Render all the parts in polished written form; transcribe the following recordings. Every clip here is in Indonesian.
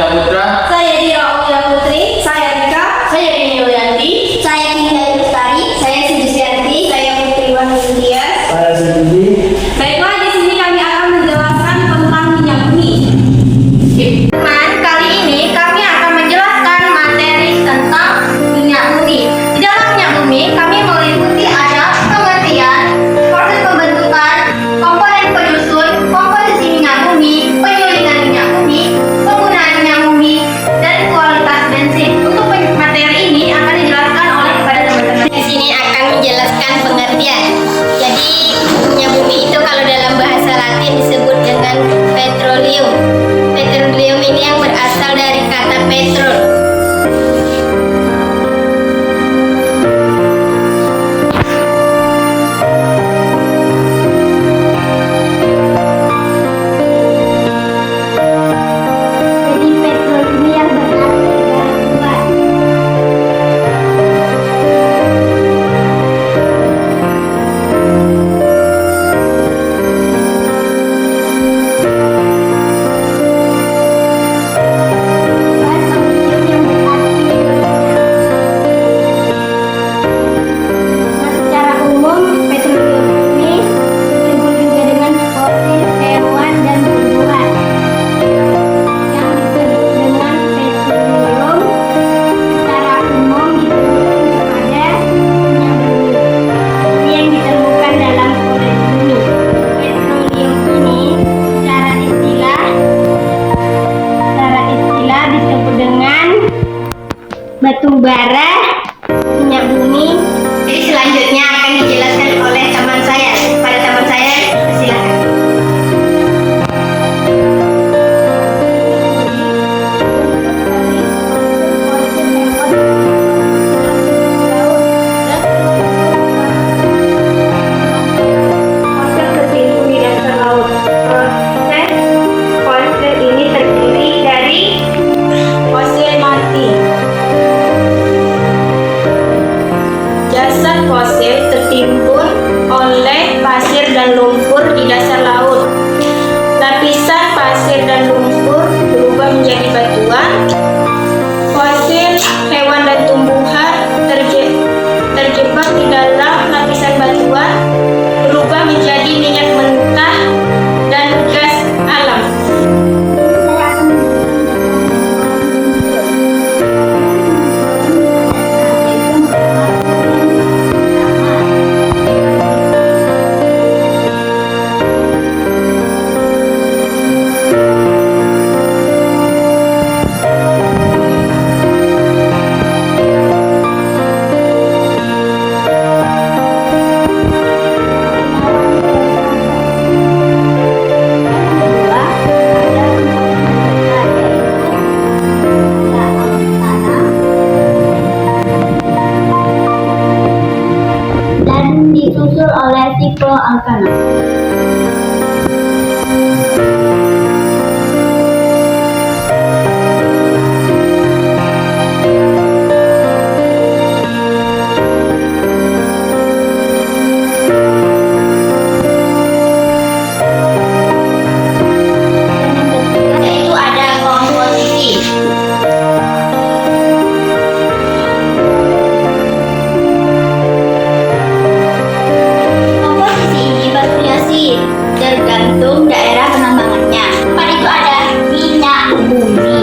Hendra Putra. Saya Dira Olia Putri. Saya Rika. Saya Rini Yulianti. Saya Kinga Lestari. Saya Sujistianti. Saya Putri Wanita. Saya Sendiri. Baiklah, di sini kami akan menjelaskan tentang minyak bumi. Teman, kali ini kami akan menjelaskan materi tentang minyak bumi. Di dalam minyak bumi, kami meliputi ada pengertian, proses pembentukan, komponen penyusun, komposisi minyak bumi, penyulingan minyak bumi, penggunaan minyak bumi, dan kualitas bensin. Untuk materi ini akan dijelaskan oleh kepada teman-teman. Di sini akan menjelaskan pengertian. Jadi minyak bumi itu kalau dalam bahasa Latin disebut dengan petroleum. Petroleum ini yang berasal dari kata petrol. Jadi petrol ini yang berasal dari batuan. Secara umum, petroleum ini disebut juga dengan fosil hewan dan tumbuhan. Yang disebut dengan petroleum secara umum disebut kepada minyak bumi yang ditemukan dalam kulit bumi. Petroleum ini secara istilah disebut dengan batu bara minyak bumi. Jadi selanjutnya akan dijelaskan oleh teman saya. Pada teman saya, silakan. Proses bersimpul di dasar laut. Fosil ini terdiri dari fosil mati. Jasad fosil tertimbun oleh pasir dan lumpur di dasar laut. Lapisan pasir dan lumpur berubah menjadi batuan. Fosil hewan dan tumbuhan terjebak di dalam lapisan batuan, berubah menjadi minyak mentah dan gas alam. Dan disusul oleh tipe alkana. Yaitu ada komposisi. Komposisi ini bervariasi tergantung daerah penambangannya. Pada itu ada minyak bumi.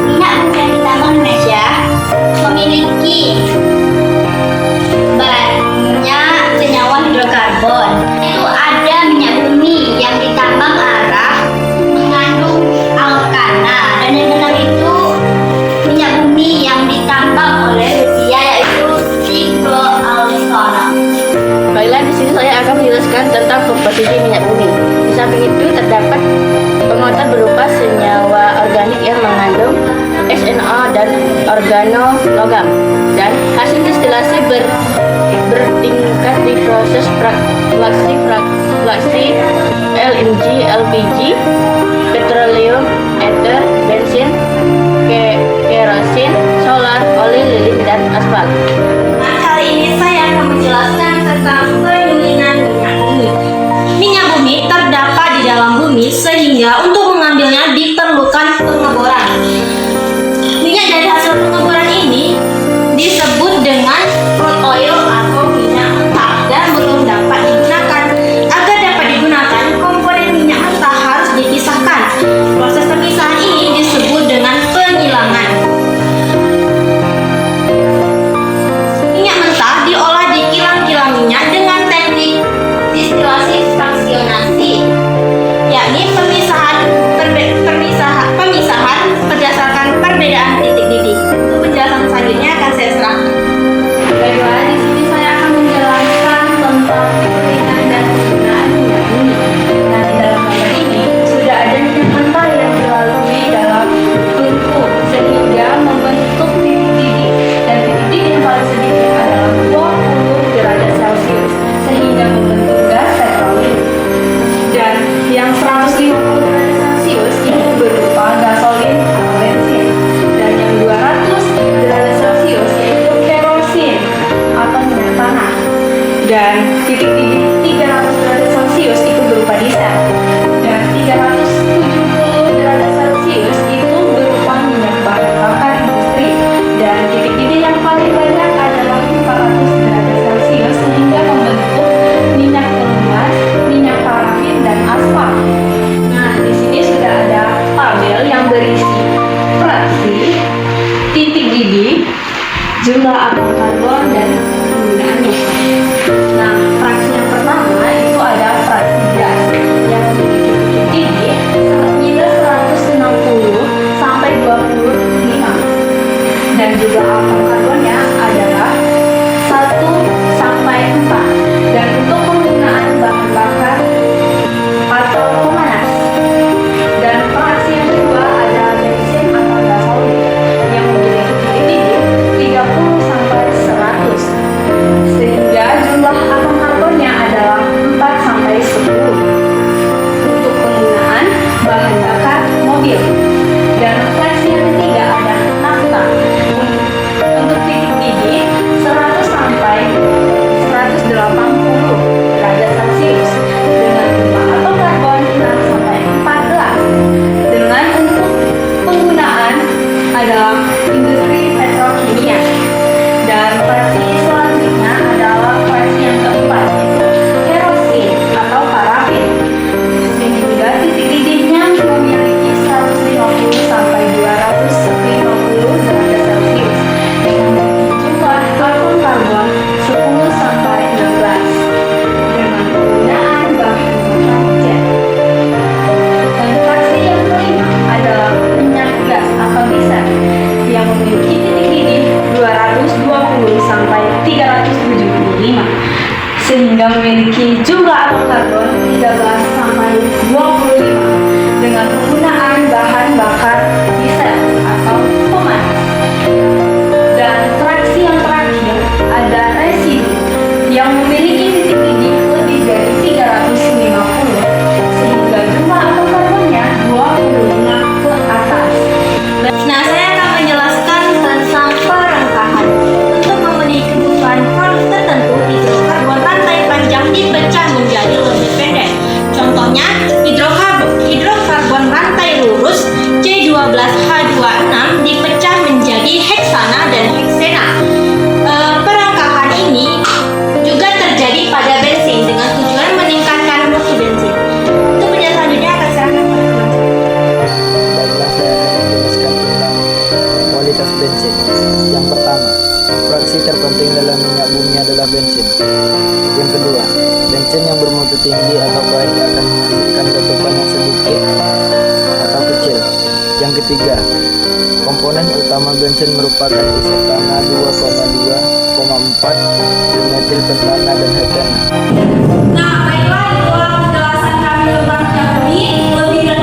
Minyak bumi yang ditambang di Indonesia memiliki banyak senyawa hidrokarbon. Itu ada minyak bumi yang ditambang Arab mengandung alkana, dan yang keenam itu minyak bumi yang ditambang oleh Rusia yaitu sikloalkana. Baiklah, di sini saya akan menjelaskan tentang komposisi minyak bumi. Di samping itu terdapat penguatan berupa senyawa organik yang mengandung SNO dan organologam, dan hasil distilasi bertingkat di proses fraksi LNG, LPG, petroleum, ether, bensin, kerosin, solar, oli lilin, dan aspal. Nah, kali ini saya akan menjelaskan tentang penyulingan minyak bumi. Minyak bumi terdapat di dalam bumi sehingga untuk mengambilnya diperlukan pengeboran. berisi fraksi, titik didih, jumlah atom karbon, dan penggunaannya. Nah, fraksi yang pertama itu ada fraksi gas yang memiliki titik didih minus 160 sampai 25 dan jumlah atom karbonnya adalah 1 sampai 4. Dan untuk penggunaan bahan bakar atau pemanas. Dan fraksi yang kedua ada bensin atau gasolin yang memiliki titik didih 30 sampai 100 sehingga jumlah atom karbonnya adalah 4 sampai 10. Untuk penggunaan bahan bakar mobil. Dan fraksi yang ketiga ada nafta untuk titik didih 100 sampai 180 derajat Celcius dengan jumlah atom karbon 6 sampai 14. Dengan untuk penggunaan adalah industri petrokimia. Dan fraksi selanjutnya adalah fraksi yang keempat yaitu kerosin atau parafin sehingga titik didihnya memiliki 150 sampai 250 derajat Celcius dengan jumlah atom karbon 10 sampai 16 dengan penggunaan bahan bakar jet. Dan fraksi yang kelima adalah minyak gas atau diesel yang memiliki titik didih 220 sampai 375 sehingga memiliki jumlah atom karbon 13 sampai 25 dengan penggunaan bahan bakar diesel atau pemanas. Dan fraksi yang terakhir ada residu yang memiliki titik didih lebih dari 350 sehingga jumlah atom karbonnya 25 ke atas. Nah, saya akan menjelaskan tentang perengkahan. Untuk memenuhi kebutuhan produk tertentu, hidrokarbon rantai panjang dipecah menjadi lebih pendek. Contohnya, hidrokarbon rantai lurus C12H26 dipecah menjadi heksana dan heksena. Perengkahan ini juga terjadi pada bensin dengan tujuan meningkatkan mutu bensin. Untuk penjelasan selanjutnya akan saya serahkan kepada teman saya. Baiklah, saya akan menjelaskan tentang kualitas bensin. Yang pertama, fraksi terpenting dalam minyak bumi adalah bensin. Yang kedua, bensin yang bermutu tinggi atau baik akan menghasilkan letupan yang sedikit atau kecil. Yang ketiga, komponen utama bensin merupakan isetana 2,2,4, dimetil pentana, dan hekana. Nah, baiklah itulah penjelasan kami tentang minyak bumi. Lebih dan